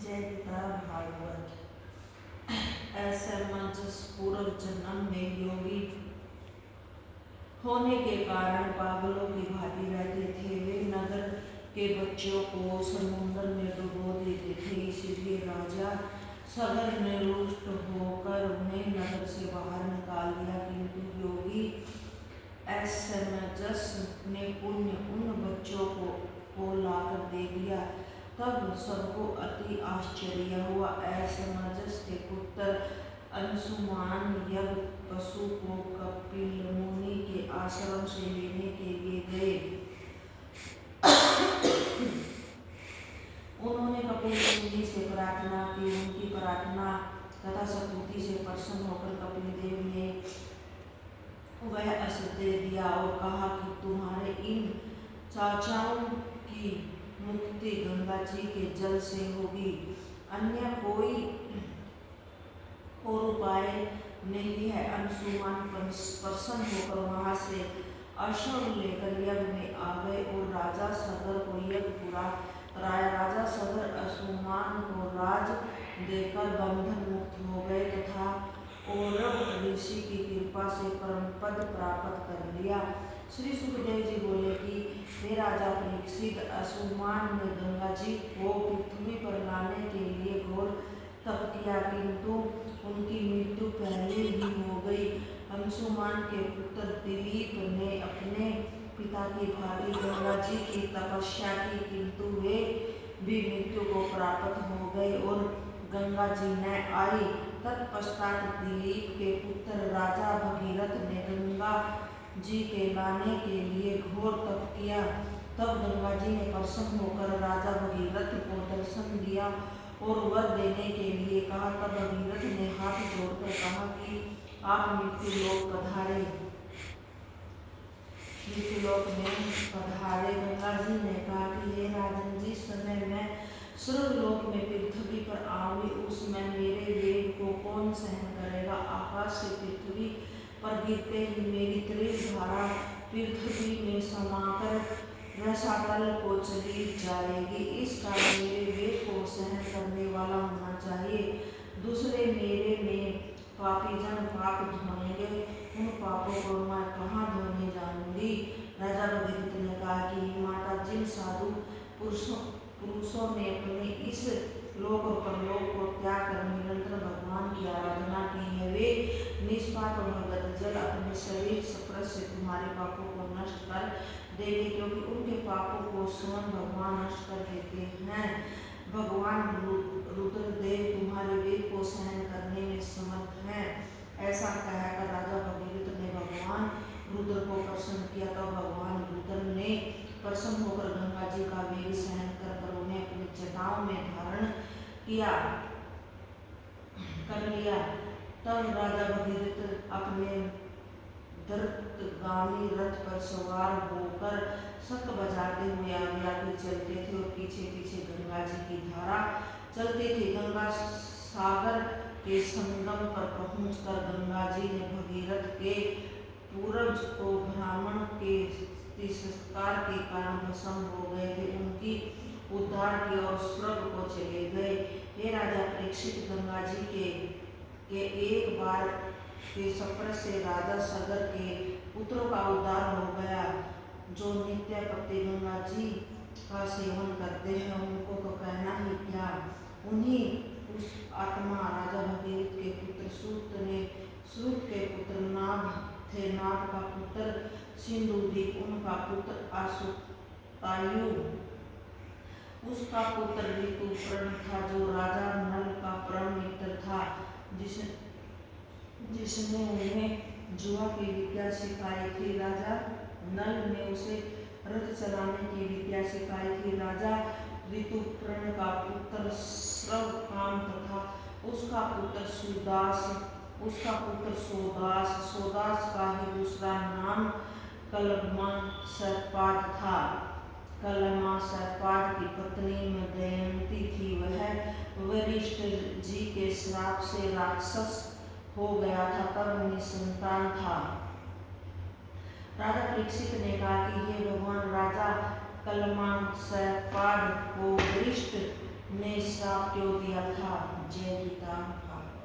चैत्र भागवत। असमंजस पूर्व जन्म में योगी होने के कारण पागलों की भांति रहते थे। वे नगर के बच्चों को समुद्र में डुबो देते थे। इसलिए राजा सगर ने रुष्ट होकर उन्हें नगर से बाहर निकाल दिया। किंतु योगी असमंजस ने पुण्य उन बच्चों को लाकर दे दिया। तब सबको अति आश्चर्य हुआ। असमंजस के पुत्र अंशुमान यज्ञ पशु को कपिल मुनि के आश्रम से लेने के लिए गए। उन्होंने कपिल मुनि से प्रार्थना की। उनकी प्रार्थना तथा स्तुति से प्रसन्न होकर कपिल देव ने वह अस्त्र दे दिया और कहा कि तुम्हारे इन चाचाओं की मुक्ति गंगा जी के जल से होगी। अन्य कोई और उपाय नहीं है। अंशुमान प्रसन्न होकर वहां से अश्व लेकर यज्ञ में आ गए और राजा सगर को यज्ञ पूरा कराया। राजा सगर अंशुमान को राज देकर बंधन मुक्त हो गए तथा औरव ऋषि की कृपा से परम पद प्राप्त कर लिया। श्री सुखदेव जी बोले कि हे राजा परीक्षित, अंशुमान ने गंगा जी को पृथ्वी पर लाने के लिए घोर तप किया, किंतु उनकी मृत्यु पहले ही हो गई। अंशुमान के पुत्र दिलीप ने अपने पिता की भांति गंगा जी की तपस्या की, किंतु वे भी मृत्यु को प्राप्त हो गए और गंगा जी न आई। तत्पश्चात दिलीप के पुत्र राजा भगीरथ ने गंगा जी के लाने के लिए घोर तप किया। तब गंगा जी ने प्रसन्न होकर राजा भगीरथ को दर्शन दिया और वर देने के लिए कहा। तब भगीरथ ने हाथ जोड़कर कहा कि आप मृत्युलोक पधारे। मृत्युलोक में पधारे। गंगा जी ने कहा कि हे राजन, जिस समय मैं स्वर्गलोक में पृथ्वी पर आऊंगी उस समय मेरे वेग को कौन सहन करेगा। आकाश से पृथ्वी पर गिरते ही मेरी तेज धारा पृथ्वी में समाकर रसातल को चली जाएगी। इस कारण मेरे वेग को सहन करने वाला होना चाहिए। दूसरे मेरे में पापी जन पाप धोएंगे, उन पापों को मैं कहाँ धोने जाऊंगी। राजा भगीरथ ने कहा कि माता, जिन साधु पुरुषों ने अपने इस लोक और परलोक को त्याग कर निरंतर भगवान की आराधना की है, वे निष्पाप भगत जल अपने शरीर स्पर्श से तुम्हारे पापों को नष्ट कर देंगे, क्योंकि उनके पापों को स्वयं भगवान नष्ट कर देते हैं। भगवान रुद्रदेव तुम्हारे वेग को सहन करने में समर्थ हैं। ऐसा कहकर राजा भगीरथ ने भगवान रुद्र को प्रसन्न किया। तो भगवान रुद्र ने प्रसन्न होकर गंगा जी का वेग सहन कर उन्हें अपनी जटाओं में धारण कर लिया। तब राजा भगीरथ अपने द्रुतगामी रथ पर सवार होकर शंख बजाते हुए आगे आगे चलते थे और पीछे पीछे गंगा जी की धारा चलते थे। गंगा सागर के संगम पर पहुंचकर गंगा जी ने भगीरथ के पूर्वज को ब्राह्मण के तिरस्कार के कारण भस्म हो गए थे, उनकी उद्धार की और स्वर्ग को चले गए। हे राजा परीक्षित, गंगा जी के एक बार के स्पर्श से राजा सगर के पुत्रों का उद्धार हो गया। जो नित्य प्रति गंगा जी का सेवन करते हैं उनको तो कहना ही क्या। उन्हीं उस आत्मा राजा भगीरथ के पुत्र सूत ने, सूत के पुत्र नाग थे, नाग का पुत्र सिंधुदीप, उनका पुत्र आशुतायु, उसका पुत्र ऋतुपर्ण था, जो राजा नल का परम मित्र था, जिसने उन्हें जुआ की विद्या सिखाई थी। राजा नल ने उसे रथ चलाने की विद्या सिखाई थी। राजा ऋतुपर्ण का पुत्र श्रवकाम तथा उसका पुत्र सुदास, उसका पुत्र सोदास, सोदास का ही दूसरा नाम कलमा सर्पाद था। कलमा सर्पाद की पत्नी दमयंती थी। वह वरिष्ठ जी के श्राप से राक्षस हो गया था, तब निसंतान था। राजा परीक्षित ने कहा कि हे भगवान, राजा कलमा सर्पाद को वरिष्ठ ने श्राप क्यों दिया था। जय गीता का।